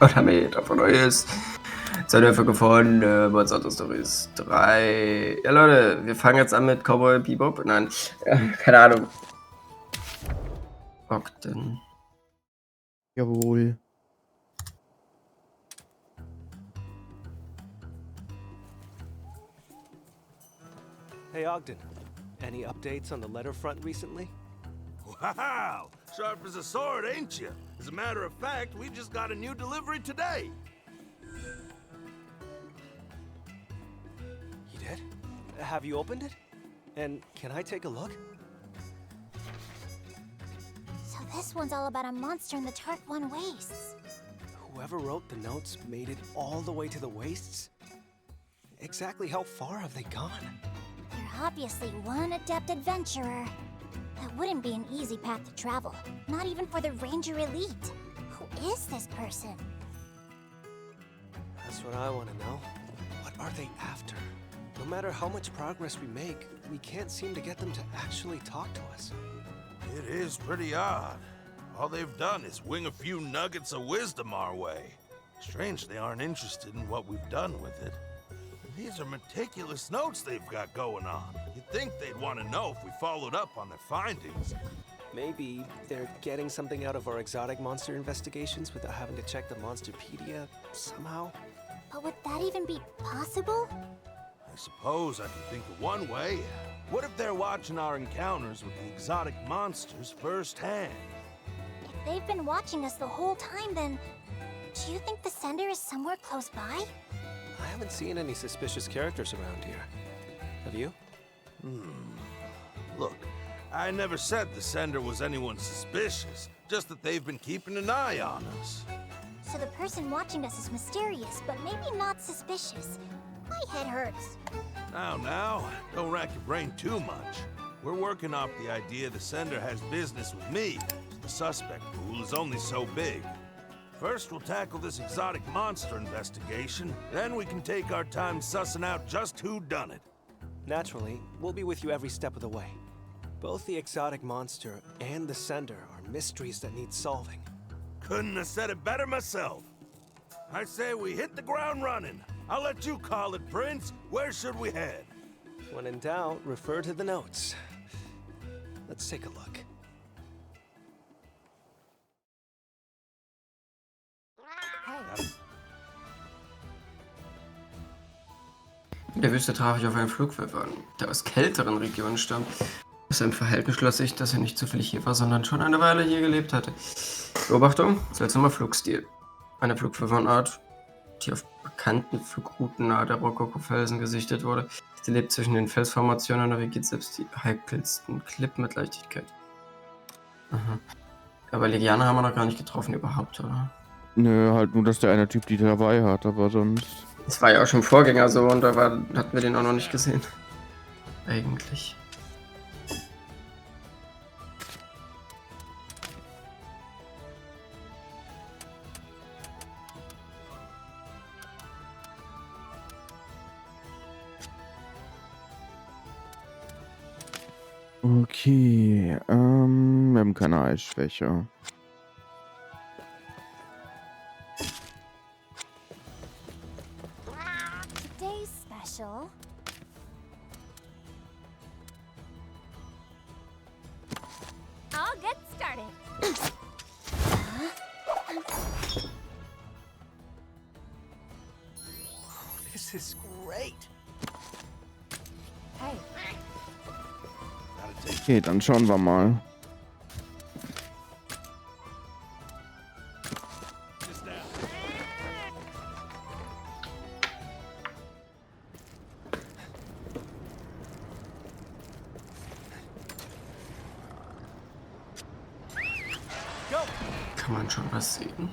Oder Meter von euch ist. Zwei Dörfer gefunden, Monster Stories 3. Ja, Leute, wir fangen jetzt an mit Cowboy Bebop. Nein, keine Ahnung. Ogden. Jawohl. Hey Ogden, any updates on the letter front recently? Wow! Sharp as a sword, ain't you? As a matter of fact, we just got a new delivery today. You did? Have you opened it? And can I take a look? So this one's all about a monster in the Tark 1 wastes. Whoever wrote the notes made it all the way to the wastes? Exactly how far have they gone? They're obviously one adept adventurer. That wouldn't be an easy path to travel, not even for the Ranger Elite. Who is this person? That's what I want to know. What are they after? No matter how much progress we make, we can't seem to get them to actually talk to us. It is pretty odd. All they've done is wing a few nuggets of wisdom our way. Strange they aren't interested in what we've done with it. These are meticulous notes they've got going on. You'd think they'd want to know if we followed up on their findings. Maybe they're getting something out of our exotic monster investigations without having to check the Monsterpedia somehow. But would that even be possible? I suppose I can think of one way. What if they're watching our encounters with the exotic monsters firsthand? If they've been watching us the whole time, then do you think the sender is somewhere close by? I haven't seen any suspicious characters around here. Have you? Look, I never said the sender was anyone suspicious, just that they've been keeping an eye on us. So the person watching us is mysterious, but maybe not suspicious. My head hurts. Now, don't rack your brain too much. We're working off the idea the sender has business with me. The suspect pool is only so big. First, we'll tackle this exotic monster investigation, then we can take our time sussing out just who done it. Naturally, we'll be with you every step of the way. Both the exotic monster and the sender are mysteries that need solving. Couldn't have said it better myself. I say we hit the ground running. I'll let you call it, Prince. Where should we head? When in doubt, refer to the notes. Let's take a look. In der Wüste traf ich auf einen Flugpfeffer, der aus kälteren Regionen stammt. Aus seinem Verhältnis schloss ich, dass er nicht zufällig hier war, sondern schon eine Weile hier gelebt hatte. Beobachtung, seltsamer Flugstil. Eine Flugpfeffernart, die auf bekannten Flugrouten nahe der Rokoko-Felsen gesichtet wurde. Sie lebt zwischen den Felsformationen und navigiert selbst die heikelsten Klippen mit Leichtigkeit. Aha. Aber Legianer haben wir noch gar nicht getroffen überhaupt, oder? Nö, halt nur, dass der eine Typ die dabei hat, aber sonst... Das war ja auch schon Vorgänger so und da hatten wir den auch noch nicht gesehen. Eigentlich. Okay, wir haben keine Eisschwäche. Today's special. I'll get started. This is great. Hey, Okay, dann schauen wir mal. Kann man schon was sehen?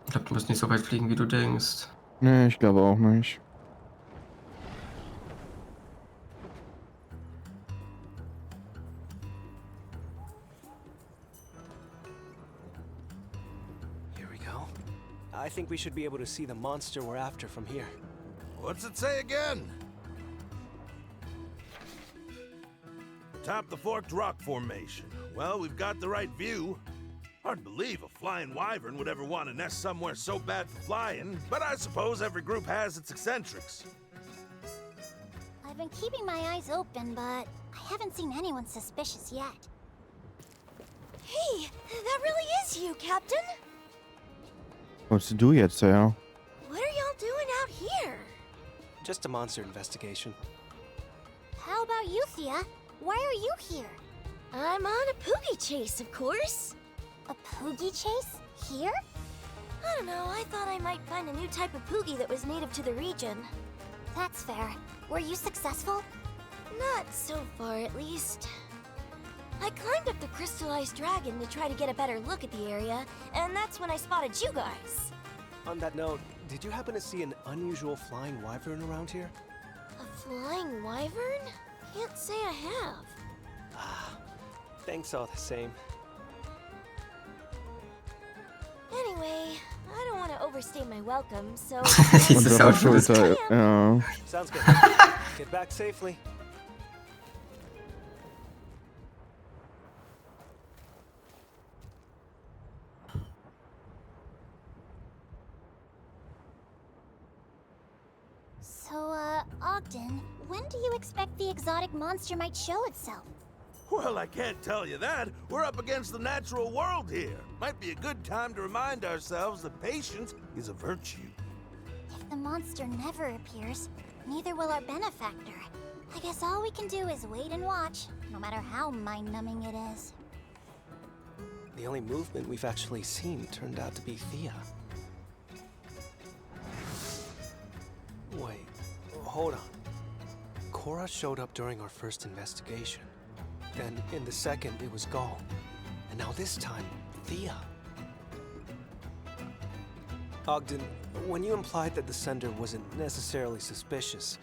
Ich glaube, du musst nicht so weit fliegen, wie du denkst. Nee, ich glaube auch nicht. Here we go. I think we should be able to see the monster we're after from here. What's it say again? Top the forked rock formation. Well, we've got the right view. Hard to believe a flying wyvern would ever want to nest somewhere so bad for flying, but I suppose every group has its eccentrics. I've been keeping my eyes open, but I haven't seen anyone suspicious yet. Hey, that really is you, Captain. Was denn du jetzt, ja? What are y'all doing out here? Just a monster investigation. How about you, Thea? Why are you here? I'm on a poogie chase, of course. A poogie chase? Here? I don't know, I thought I might find a new type of poogie that was native to the region. That's fair. Were you successful? Not so far, at least. I climbed up the crystallized dragon to try to get a better look at the area, and that's when I spotted you guys. On that note, did you happen to see an unusual flying wyvern around here? A flying wyvern? Can't say I have. Thanks all the same. Anyway, I don't want to overstay my welcome, so... Unter der Schulter, ja. Sounds good. Get back safely. So, Ogden, when do you expect the exotic monster might show itself? Well, I can't tell you that. We're up against the natural world here. Might be a good time to remind ourselves that patience is a virtue. If the monster never appears, neither will our benefactor. I guess all we can do is wait and watch, no matter how mind-numbing it is. The only movement we've actually seen turned out to be Thea. Wait, hold on. Cora showed up during our first investigation. Then, in the second, it was Gall. And now this time, Thea. Ogden, when you implied that the sender wasn't necessarily suspicious,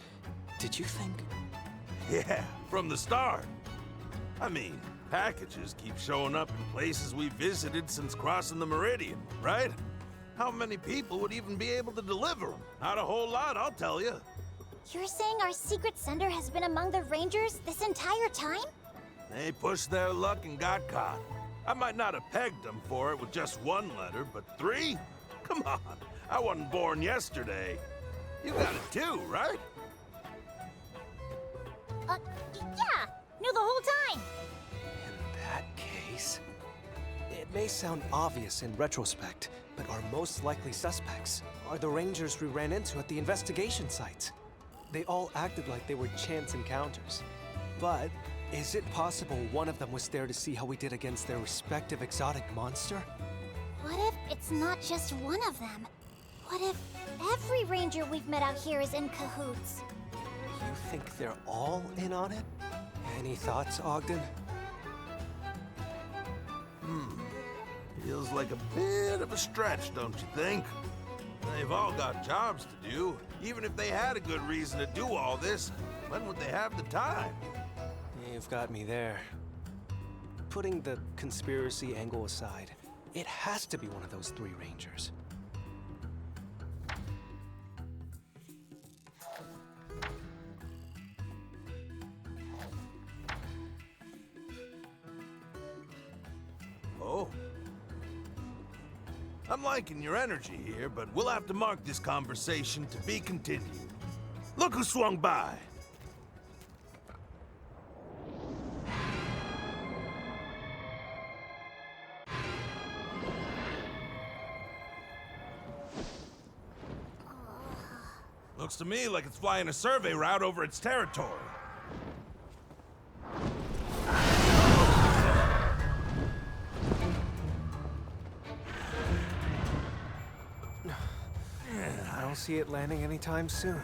did you think... Yeah, from the start. I mean, packages keep showing up in places we visited since crossing the Meridian, right? How many people would even be able to deliver them? Not a whole lot, I'll tell you. You're saying our secret sender has been among the Rangers this entire time? They pushed their luck and got caught. I might not have pegged them for it with just one letter, but 3? Come on, I wasn't born yesterday. You got it too, right? Yeah, knew the whole time. In that case... It may sound obvious in retrospect, but our most likely suspects are the Rangers we ran into at the investigation sites. They all acted like they were chance encounters. But is it possible one of them was there to see how we did against their respective exotic monster? What if it's not just one of them? What if every ranger we've met out here is in cahoots? You think they're all in on it? Any thoughts, Ogden? Feels like a bit of a stretch, don't you think? They've all got jobs to do. Even if they had a good reason to do all this, when would they have the time? You've got me there. Putting the conspiracy angle aside, it has to be one of those 3 Rangers. Oh. I'm liking your energy here, but we'll have to mark this conversation to be continued. Look who swung by! Looks to me like it's flying a survey route over its territory. I don't see it landing anytime soon.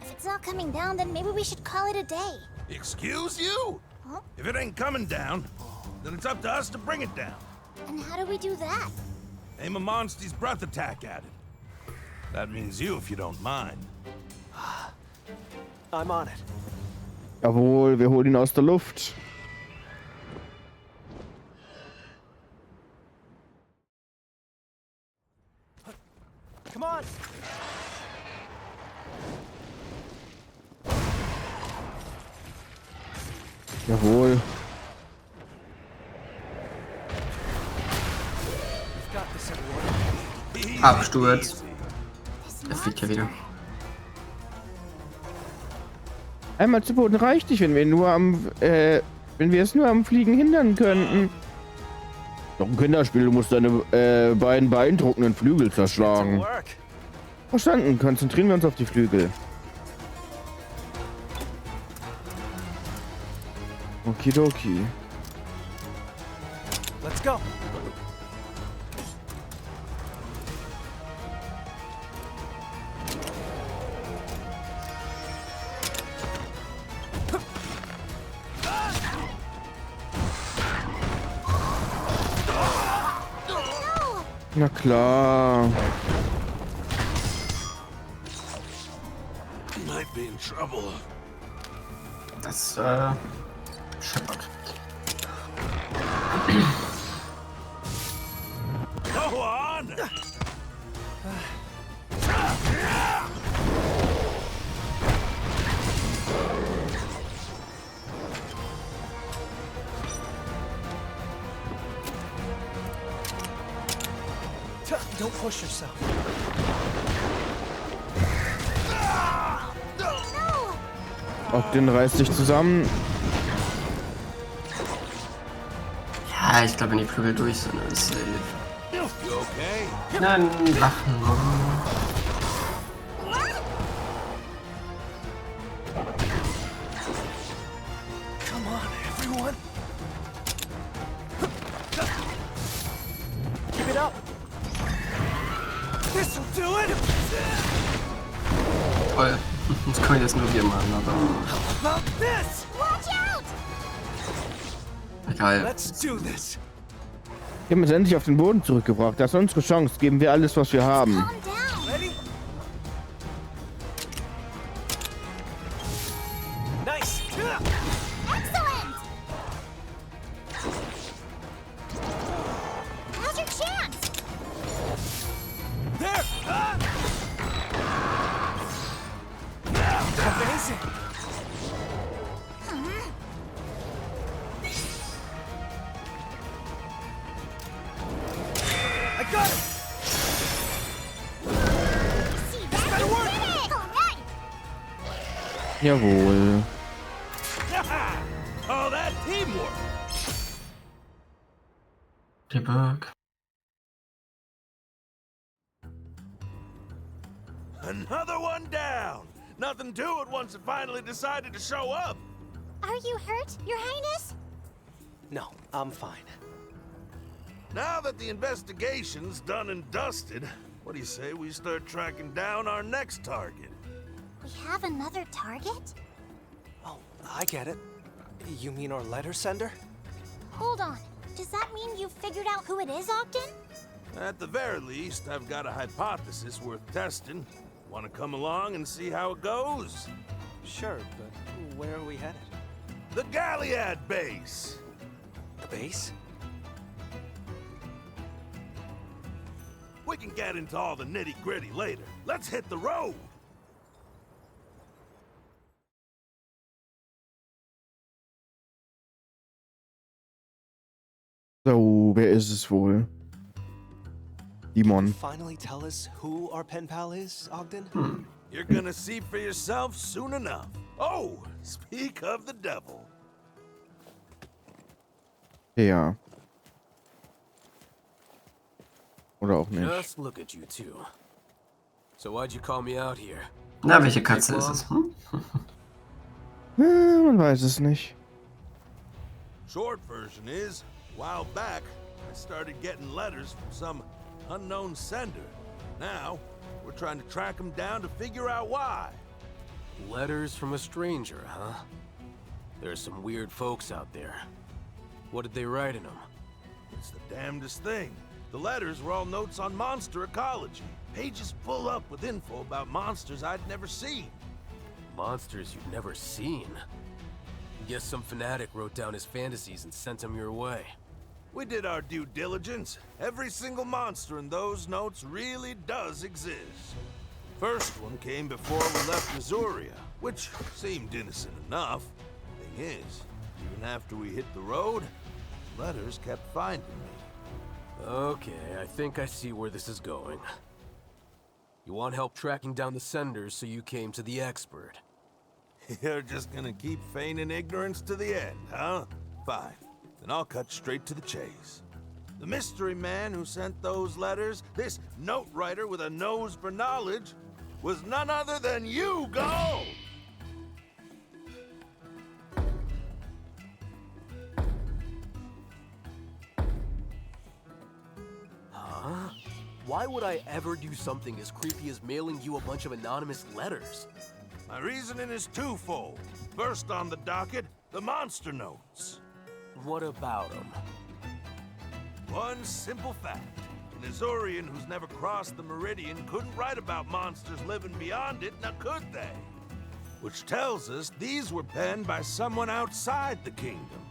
If it's not coming down, then maybe we should call it a day. Excuse you? Huh? If it ain't coming down, then it's up to us to bring it down. And how do we do that? Aim a monster's breath attack at it. That means you, if you don't mind. I'm on it. Jawohl, wir holen ihn aus der Luft. Come on! Jawohl. Thanks, everyone. Absturz. This Er fliegt ja wieder. Einmal zu Boden reicht nicht, wenn wir es nur am Fliegen hindern könnten. Doch ein Kinderspiel, du musst deine beiden beeindruckenden Flügel To zerschlagen. work. Verstanden, konzentrieren wir uns auf die Flügel. Okidoki. Let's go. Na klar. Might be in trouble. Das, scheppert. Go on! Don't push yourself. Ogden reißt sich zusammen. Ja, ich glaube, wenn die Flügel durch sind, dann ist safe. You okay? Nein, lachen. Come on, everyone. Keep it up. This'll do it. Toll. Das können jetzt nur wir machen, aber How about this? Watch out! egal. Let's do this. Wir haben uns endlich auf den Boden zurückgebracht. Das ist unsere Chance. Geben wir alles, was wir haben. Calm down. Ready? Nice. Excellent! Now's your chance! There. Amazing. I got it. See that? better work. You did it! All right! Jawohl. Oh, that teamwork! Debug. Another one down! Nothing to it once it finally decided to show up! Are you hurt, Your Highness? No, I'm fine. Now that the investigation's done and dusted, what do you say we start tracking down our next target? We have another target? Oh, I get it. You mean our letter sender? Hold on. Does that mean you've figured out who it is, Ogden? At the very least, I've got a hypothesis worth testing. Want to come along and see how it goes? Sure, but where are we headed? The Galliad base! The base? We can get into all the nitty-gritty later. Let's hit the road! So, wer ist es wohl? Simon. Finally tell us who our pen pal is, Ogden? You're gonna see for yourself soon enough. Oh, speak of the devil. Ja. Oder auch nicht. Just look at you two. So why'd you call me out here? Na, welche Katze ist es? Hm? Man weiß es nicht. Short version is, a while back, I started getting letters from some unknown sender. Now, we're trying to track him down to figure out why. Letters from a stranger, huh? There's some weird folks out there. What did they write in them? It's the damnedest thing. The letters were all notes on monster ecology. Pages full up with info about monsters I'd never seen. Monsters you've never seen? Guess some fanatic wrote down his fantasies and sent them your way. We did our due diligence. Every single monster in those notes really does exist. First one came before we left Missouria, which seemed innocent enough. Thing is, even after we hit the road, letters kept finding me. Okay, I think I see where this is going. You want help tracking down the senders, so you came to the expert. You're just gonna keep feigning ignorance to the end, huh? Fine. Then I'll cut straight to the chase. The mystery man who sent those letters, this note writer with a nose for knowledge, was none other than you, Go! Huh? Why would I ever do something as creepy as mailing you a bunch of anonymous letters? My reasoning is twofold. First on the docket, the monster notes. What about them? One simple fact. An Azorian who's never crossed the Meridian couldn't write about monsters living beyond it, now could they? Which tells us these were penned by someone outside the kingdom.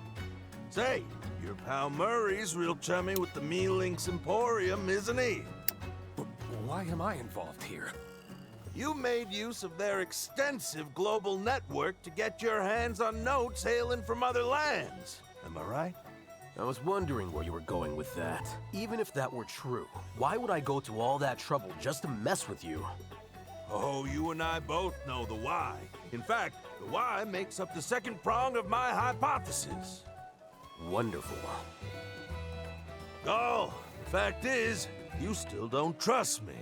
Say, your pal Murray's real chummy with the Me-Links Emporium, isn't he? Why am I involved here? You made use of their extensive global network to get your hands on notes hailing from other lands. Am I right? I was wondering where you were going with that. Even if that were true, why would I go to all that trouble just to mess with you? Oh, you and I both know the why. In fact, the why makes up the second prong of my hypothesis. Wonderful. Oh, the fact is, you still don't trust me.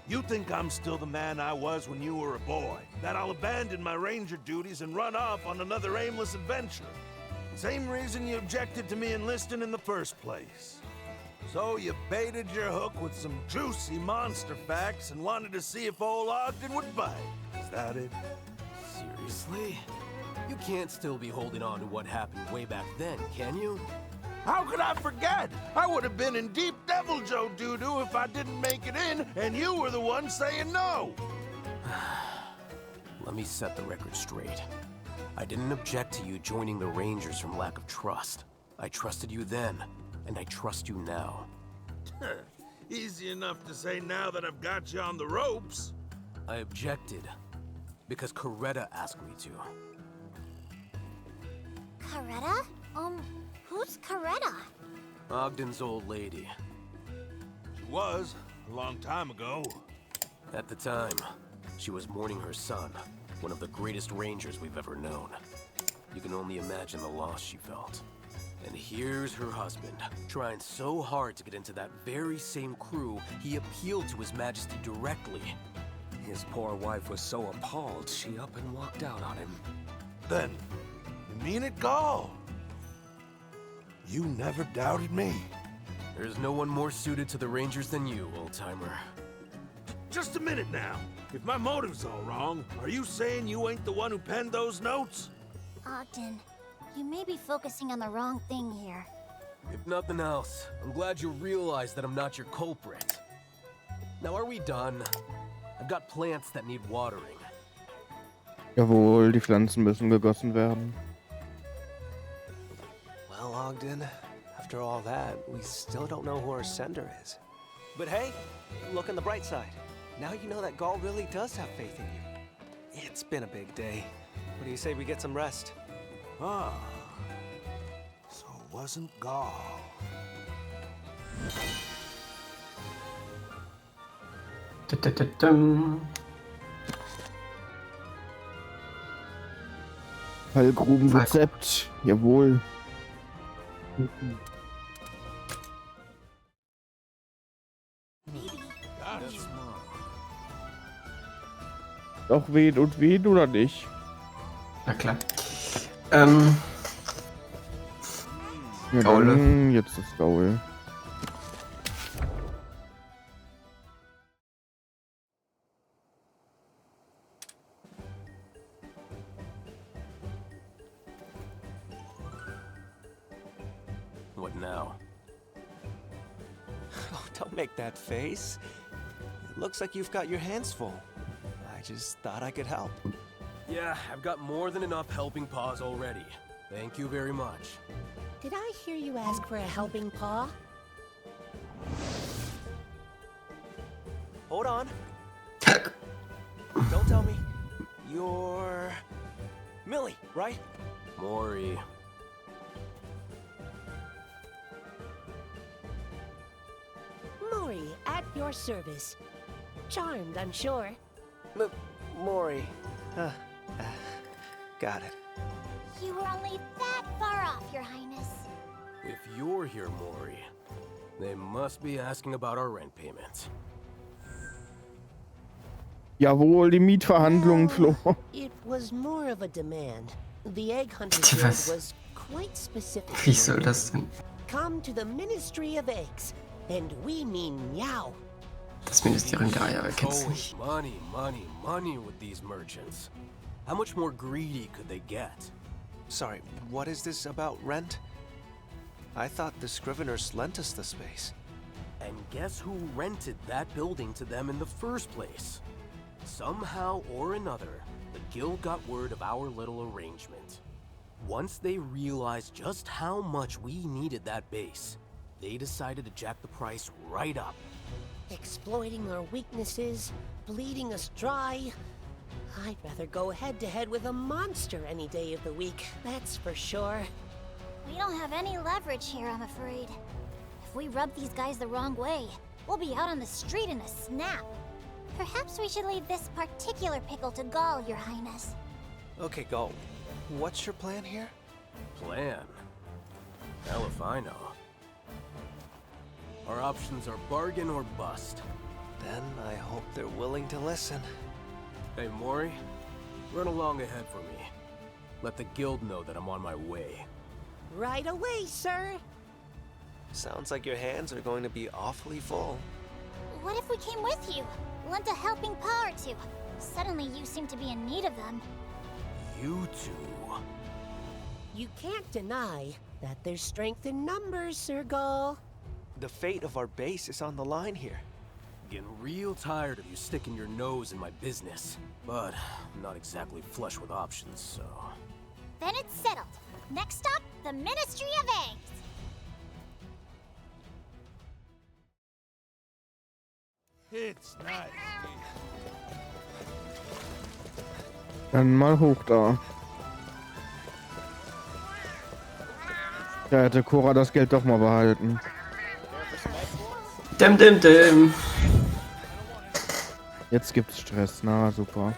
You think I'm still the man I was when you were a boy, that I'll abandon my ranger duties and run off on another aimless adventure. Same reason you objected to me enlisting in the first place. So you baited your hook with some juicy monster facts and wanted to see if old Ogden would bite. Is that it? Seriously? You can't still be holding on to what happened way back then, can you? How could I forget? I would have been in deep Devil Joe doo-doo if I didn't make it in, and you were the one saying no. Let me set the record straight. I didn't object to you joining the Rangers from lack of trust. I trusted you then, and I trust you now. Easy enough to say now that I've got you on the ropes. I objected because Coretta asked me to. Coretta? Who's Coretta? Ogden's old lady. She was, a long time ago. At the time, she was mourning her son, one of the greatest rangers we've ever known. You can only imagine the loss she felt. And here's her husband, trying so hard to get into that very same crew, he appealed to His Majesty directly. His poor wife was so appalled, she up and walked out on him. Then, you mean it, Gall? You never doubted me. There's no one more suited to the Rangers than you, old-timer. Just a minute now. If my motive's all wrong, are you saying you ain't the one who penned those notes? Ogden, you may be focusing on the wrong thing here. If nothing else, I'm glad you realize that I'm not your culprit. Now, are we done? I've got plants that need watering. Jawohl, die Pflanzen müssen gegossen werden. Well, Ogden, after all that, we still don't know who our sender is. But hey, look on the bright side. Now you know that Gall really does have faith in you. It's been a big day. What do you say we get some rest? Ah, so it wasn't Gall. Fallgrubenrezept, jawohl. Doch wen und wen oder nicht? Na klar. Ja, Gaule. dann jetzt das Gaul. What now? Oh, don't make that face. It looks like you've got your hands full. I just thought I could help. Yeah, I've got more than enough helping paws already. Thank you very much. Did I hear you ask for a helping paw? Hold on. Don't tell me. You're... Millie, right? Maury. Flori, at your service. Charmed, I'm sure. Mori. Got it. You were only that far off, Your Highness. If you're here, Mori, they must be asking about our rent payment. Jawohl, die Mietverhandlungen, Flo. It was more of a demand. The Egg Hunters Was? Guild was quite specific. Wie soll das denn? Come to the Ministry of Eggs, and we mean meow. Das Ministerium der Eier, wer kennt's Always nicht? money, money, money with these merchants. How much more greedy could they get? Sorry, what is this about rent? I thought the Scriveners lent us the space. And guess who rented that building to them in the first place? Somehow or another, the guild got word of our little arrangement. Once they realized just how much we needed that base, they decided to jack the price right up. Exploiting our weaknesses, bleeding us dry. I'd rather go head-to-head with a monster any day of the week, that's for sure. We don't have any leverage here, I'm afraid. If we rub these guys the wrong way, we'll be out on the street in a snap. Perhaps we should leave this particular pickle to Gaul, Your Highness. Okay, Gaul. What's your plan here? Plan? Hell if I know. Our options are bargain or bust. Then I hope they're willing to listen. Hey, Mori, run along ahead for me. Let the guild know that I'm on my way. Right away, sir. Sounds like your hands are going to be awfully full. What if we came with you? Lent a helping paw or two. Suddenly you seem to be in need of them. You two. You can't deny that there's strength in numbers, Sir Gaul. The fate of our base is on the line here. Getting real tired of you sticking your nose in my business. But I'm not exactly flush with options, so... Then it's settled. Next stop, the Ministry of Eggs. It's nice. Dann mal hoch da. Da hätte Cora das Geld doch mal behalten. Dim, dim, dim. Jetzt gibt's Stress. Na, super.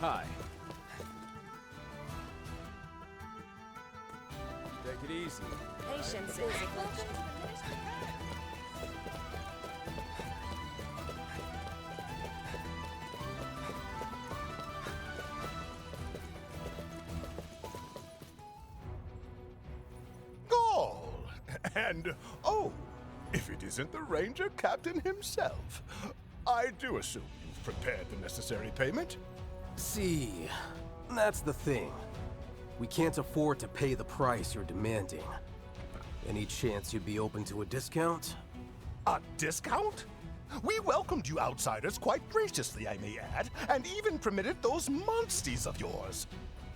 Hi. Take it easy. Patience is a virtue. Gaul! And, oh, if it isn't the Ranger Captain himself. I do assume you've prepared the necessary payment. See, that's the thing. We can't afford to pay the price you're demanding. Any chance you'd be open to a discount? A discount? We welcomed you outsiders quite graciously, I may add, and even permitted those monsties of yours.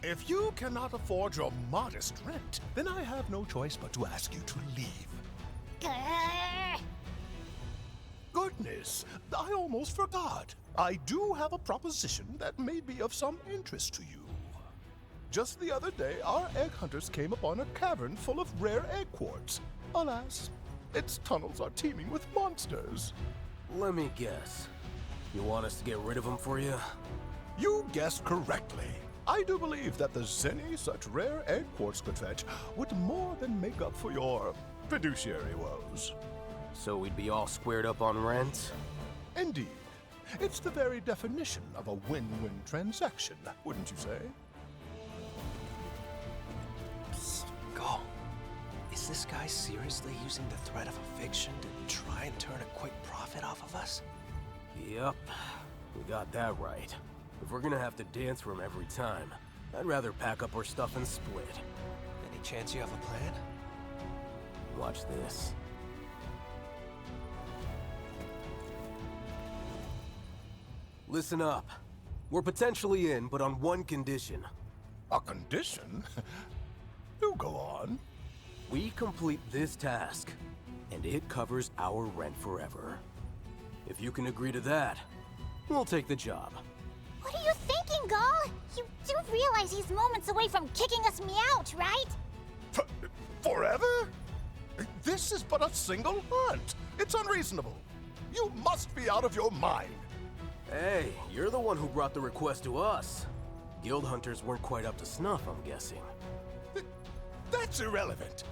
If you cannot afford your modest rent, then I have no choice but to ask you to leave. Grrr. Goodness, I almost forgot. I do have a proposition that may be of some interest to you. Just the other day, our egg hunters came upon a cavern full of rare egg quartz. Alas, its tunnels are teeming with monsters. Let me guess. You want us to get rid of them for you? You guessed correctly. I do believe that the zenny such rare egg quartz could fetch would more than make up for your fiduciary woes. So we'd be all squared up on rent? Indeed. It's the very definition of a win-win transaction, wouldn't you say? Psst, Gaul. Is this guy seriously using the threat of eviction to try and turn a quick profit off of us? Yep, we got that right. If we're gonna have to dance for him every time, I'd rather pack up our stuff and split. Any chance you have a plan? Watch this. Listen up. We're potentially in, but on one condition. A condition? Do go on. We complete this task, and it covers our rent forever. If you can agree to that, we'll take the job. What are you thinking, Gaul? You do realize he's moments away from kicking us out, right? Forever? This is but a single hunt. It's unreasonable. You must be out of your mind. Hey, you're the one who brought the request to us. Guild hunters weren't quite up to snuff, I'm guessing. That's irrelevant.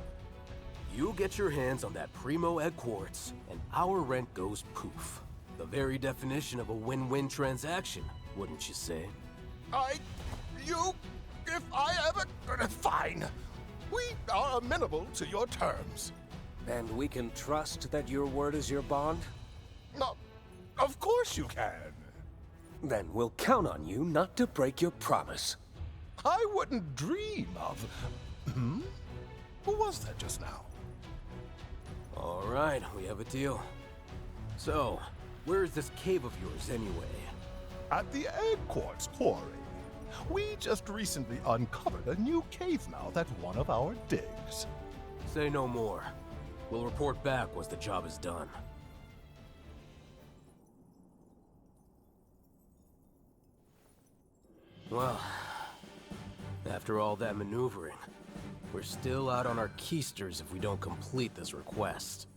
You get your hands on that primo egg quartz, and our rent goes poof. The very definition of a win-win transaction, wouldn't you say? If I ever... Fine. We are amenable to your terms. And we can trust that your word is your bond? No, of course you can. Then we'll count on you not to break your promise. I wouldn't dream of... Who was that just now? All right, we have a deal. So, where is this cave of yours anyway? At the Egg Quartz Quarry. We just recently uncovered a new cave mouth at one of our digs. Say no more. We'll report back once the job is done. Well, after all that maneuvering, we're still out on our keisters if we don't complete this request.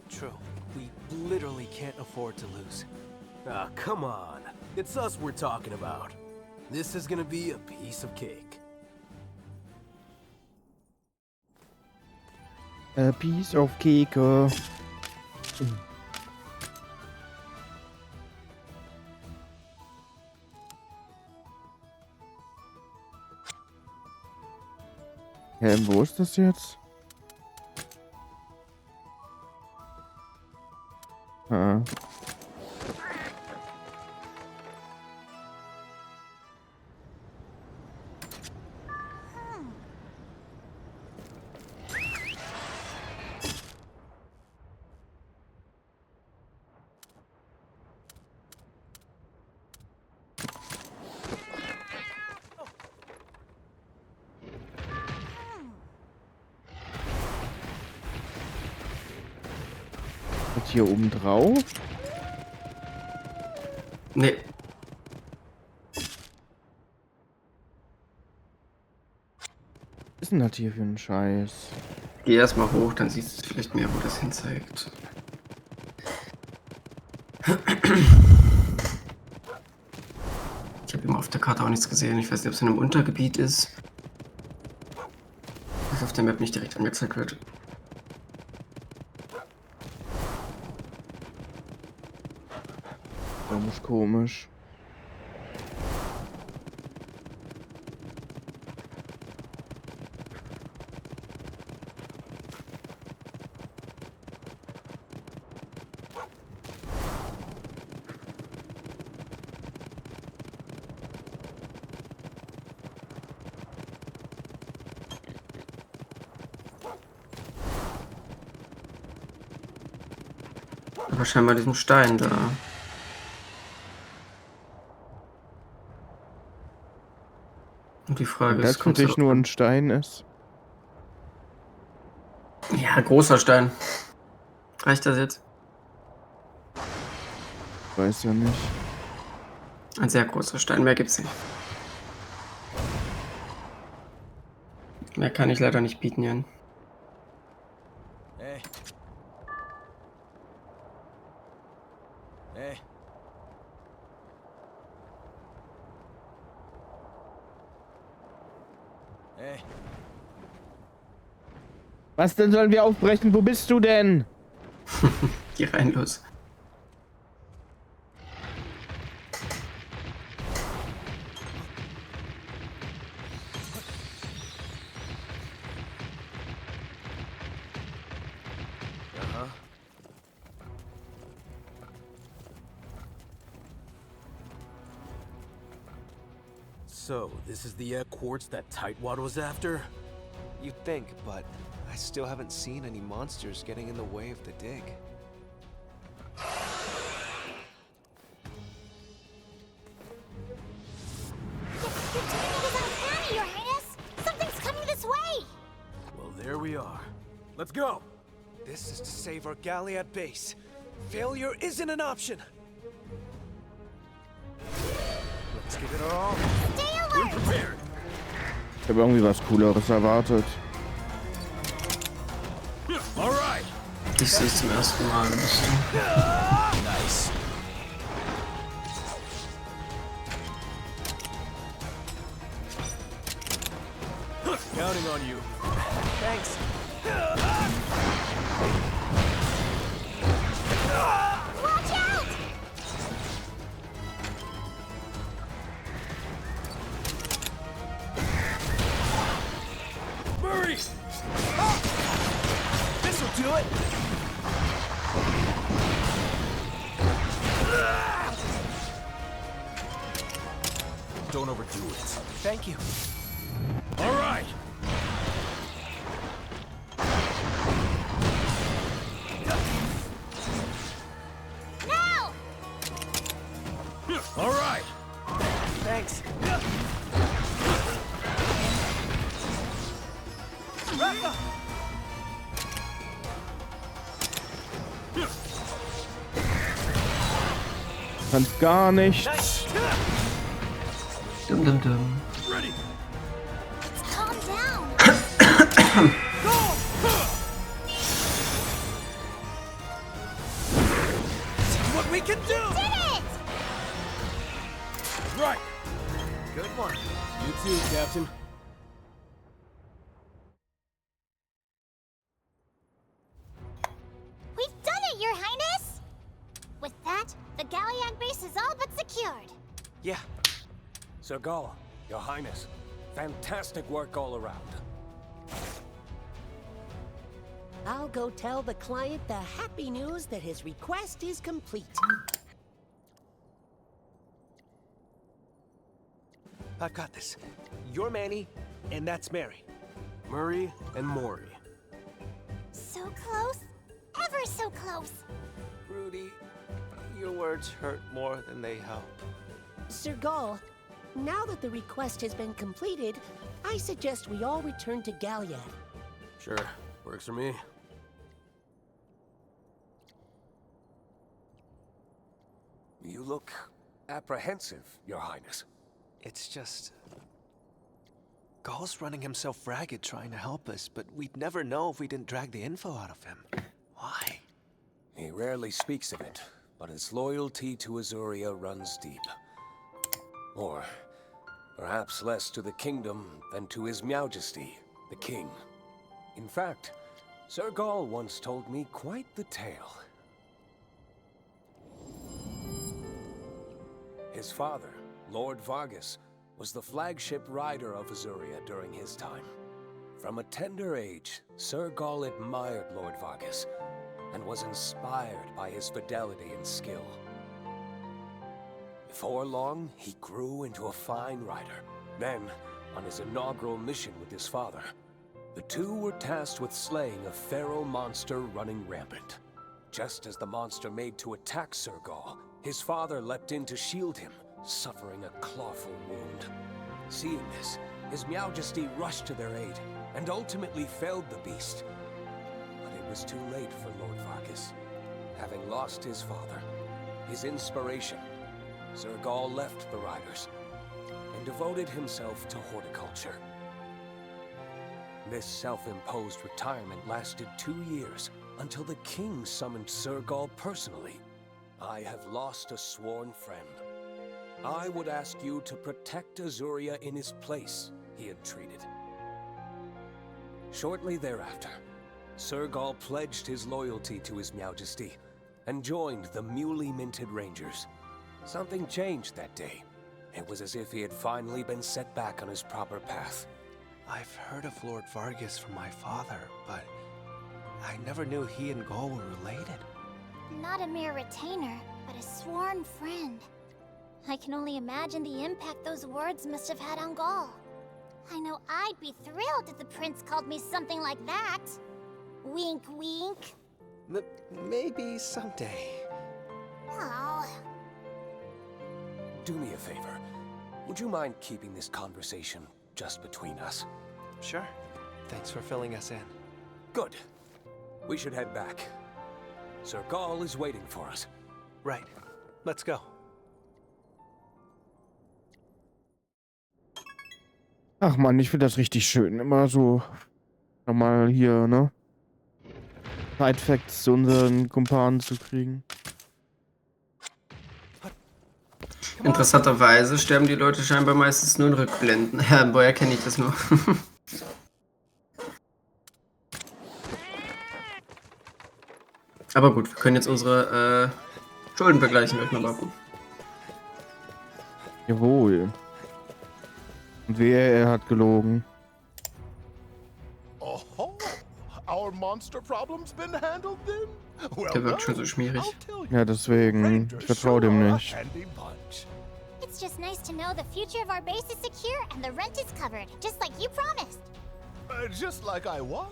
True. We literally can't afford to lose. Ah, come on. It's us we're talking about. This is gonna be a piece of cake. A piece of cake. Wo ist das jetzt? Ah. Und hier oben drauf? Nee. Was ist denn das hier für ein Scheiß? Geh erstmal hoch, dann siehst du vielleicht mehr, wo das hin zeigt. Ich habe immer auf der Karte auch nichts gesehen. Ich weiß nicht, ob es in einem Untergebiet ist. Was auf der Map nicht direkt angezeigt wird. Komisch, komisch. Aber scheinbar diesen Stein da. Und die Frage Das ist, kommt natürlich nur ein Stein ist. Ja, großer Stein. Reicht das jetzt? Weiß ja nicht. Ein sehr großer Stein, mehr gibt's nicht. Mehr kann ich leider nicht bieten, Jan. Hey. Hey. Hey. Was denn sollen wir aufbrechen? Wo bist du denn? Geh rein, los. So, this is the egg quartz that Tightwad was after? You'd think, but I still haven't seen any monsters getting in the way of the dig. Your timing is uncanny, Your Highness! Something's coming this way! Well, there we are. Let's go! This is to save our galley at base. Failure isn't an option. Let's give it our all. Stay We're alert! Ich habe irgendwie was Cooleres erwartet. Ich sehe es zum ersten Mal ein bisschen. Nice. Counting on you. Thanks. Watch out! Murray! This'll do it. Don't overdo it. Thank you. All right. Now! All right. Thanks. Kannst gar nicht. Nice. Dum dum dum. Ready. Calm down! See what we can do. Did it! Right. Good one. You too, Captain. We've done it, Your Highness! With that, the Galliag base is all but secured. Yeah. Sir Gaul, Your Highness, fantastic work all around. I'll go tell the client the happy news that his request is complete. I've got this. You're Manny, and that's Mary. Murray and Maury. So close. Ever so close. Rudy, your words hurt more than they help. Sir Gaul, now that the request has been completed, I suggest we all return to Galliad. Sure, works for me. You look apprehensive, Your Highness. It's just... Gaul's running himself ragged trying to help us, but we'd never know if we didn't drag the info out of him. Why? He rarely speaks of it, but his loyalty to Azuria runs deep. Or perhaps less to the kingdom than to His Majesty, the King. In fact, Sir Gaul once told me quite the tale. His father, Lord Vargas, was the flagship rider of Azuria during his time. From a tender age, Sir Gaul admired Lord Vargas and was inspired by his fidelity and skill. Before long, he grew into a fine rider. Then, on his inaugural mission with his father, the two were tasked with slaying a feral monster running rampant. Just as the monster made to attack Sir Gaul, his father leapt in to shield him, suffering a clawful wound. Seeing this, His Majesty rushed to their aid, and ultimately felled the beast. But it was too late for Lord Vargas. Having lost his father, his inspiration, Sir Gaul left the riders, and devoted himself to horticulture. This self-imposed retirement lasted 2 years, until the king summoned Sir Gaul personally. I have lost a sworn friend. I would ask you to protect Azuria in his place, he entreated. Shortly thereafter, Sir Gaul pledged his loyalty to His Majesty and joined the newly minted Rangers. Something changed that day. It was as if he had finally been set back on his proper path. I've heard of Lord Vargas from my father, but I never knew he and Gaul were related. Not a mere retainer, but a sworn friend. I can only imagine the impact those words must have had on Gaul. I know I'd be thrilled if the prince called me something like that. Wink, wink. Maybe someday. Oh. Do me a favor. Would you mind keeping this conversation just between us? Sure. Thanks for filling us in. Good. We should head back. Sir Gaul is waiting for us. Right. Let's go. Ach man, ich finde das richtig schön. Immer so nochmal hier, ne? Side-Facts zu unseren Kumpanen zu kriegen. Interessanterweise sterben die Leute scheinbar meistens nur in Rückblenden. Woher kenne ich das nur? Aber gut, wir können jetzt unsere Schulden begleichen, gleich mal warten. Jawohl. Und wer hat gelogen? Oh, our monster problem's been handled then? Well, Der wirkt schon so done. schmierig. I'll tell you. Ja, deswegen. Ich Rangers vertraue sure dem are a nicht. handy bunch. It's just nice to know the future of our base is secure and the rent is covered, just like you promised. Just like I what?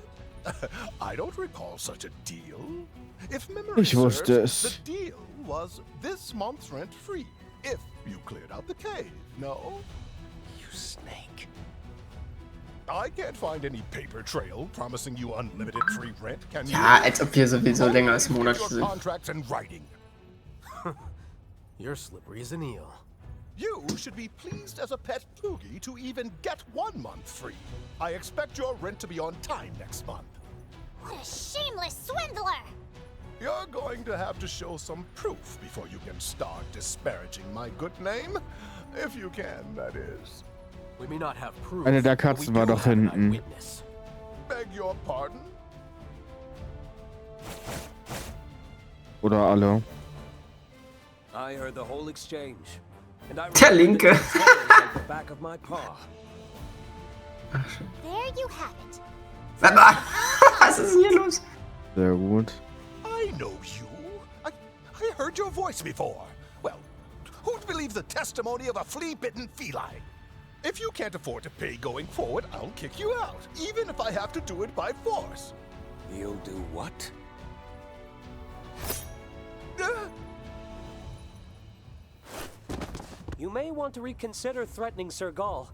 I don't recall such a deal. If memory Ich wusste serves, es. the deal was this month's rent free. If you cleared out the cave, no? You snake. I can't find any paper trail promising you unlimited free rent, can you? Ja, als ob wir sowieso länger als Get Monate your sind. contracts in writing. You're slippery as an eel. You should be pleased as a pet Poogie to even get 1 month free. I expect your rent to be on time next month. What a shameless swindler! You're going to have to show some proof before you can start disparaging my good name. If you can, that is. We may not have proof. Eine der but we Katzen war do doch have an hinten. eyewitness. Beg your pardon? Oder alle. I heard the whole exchange. And I Der remember Linke. the toes like the back of my paw. There you have it. Warte mal! Was ist denn hier los? Sehr gut. I know you. I heard your voice before. Well, who'd believe the testimony of a flea-bitten feline? If you can't afford to pay going forward, I'll kick you out, even if I have to do it by force. You'll do what? You may want to reconsider threatening Sir Gall.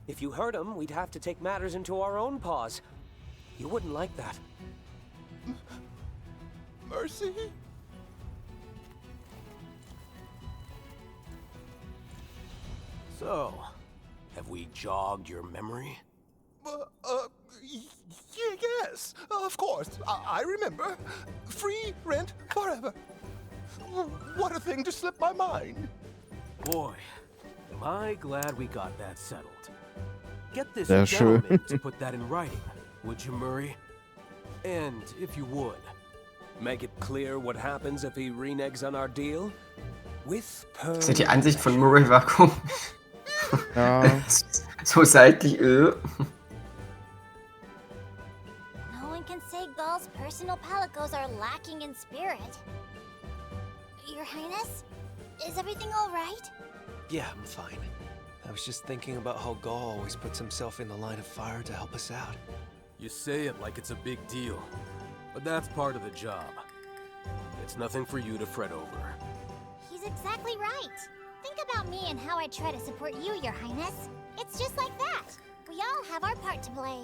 If you hurt him, we'd have to take matters into our own paws. You wouldn't like that. Mercy? So, have we jogged your memory? Yes, of course. I remember. Free rent forever. What a thing to slip my mind. Boy, am I glad we got that settled. Get this Sehr schön. gentleman to put that in writing, would you, Murray? And if you would, Make it clear what happens if he reneges on our deal? With Ist ja die Ansicht von Murray war komisch. Ja. So seitlich, No one can say Gall's personal palicos are lacking in spirit. Your Highness? Is everything all right? Yeah, I'm fine. I was just thinking about how Gall always puts himself in the line of fire to help us out. you say it like it's a big deal. But that's part of the job. It's nothing for you to fret over. He's exactly right. Think about me and how I try to support you, Your Highness. It's just like that. We all have our part to play.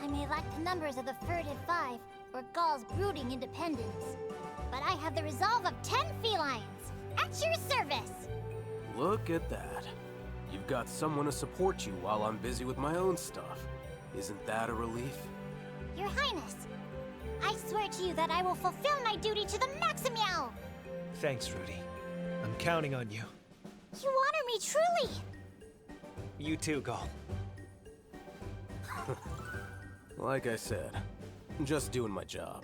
I may lack the numbers of the furtive 5 or Gall's brooding independence, but I have the resolve of 10 felines. At your service! Look at that. You've got someone to support you while I'm busy with my own stuff. Isn't that a relief? Your Highness, I swear to you that I will fulfill my duty to the maximum! Thanks, Rudy. I'm counting on you. You honor me truly! You too, Gall. Like I said, I'm just doing my job.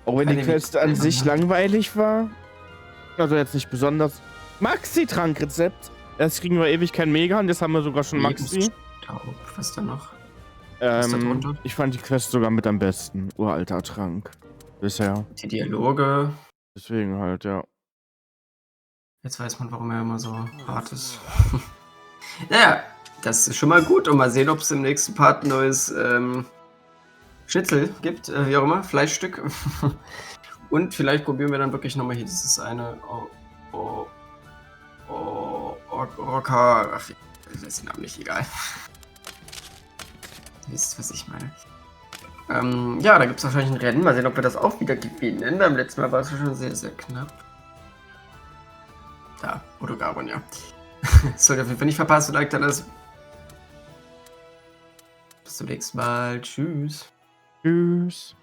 Auch wenn die Quest an sich langweilig war. Also jetzt nicht besonders. Maxi-Trankrezept. Erst kriegen wir ewig kein Mega und jetzt haben wir sogar schon Maxi. Was da noch? Was da drunter? Ich fand die Quest sogar mit am besten. Uralter Trank. Bisher. Die Dialoge. Deswegen halt, ja. Jetzt weiß man, warum er immer so hart ist. Naja, das ist schon mal gut. Und mal sehen, ob es im nächsten Part ein neues Schnitzel gibt. Wie auch immer, Fleischstück. Und vielleicht probieren wir dann wirklich nochmal hier dieses eine Orca. Ach, das ist der Name nicht egal. Ihr wisst, was ich meine. Ja, da gibt es wahrscheinlich ein Rennen. Mal sehen, ob wir das auch wieder gewinnen. Beim letzten Mal war es schon sehr, sehr knapp. Da, Odogaron, ja. Sollte auf jeden Fall nicht verpassen, like dann das. Bis zum nächsten Mal. Tschüss. Tschüss.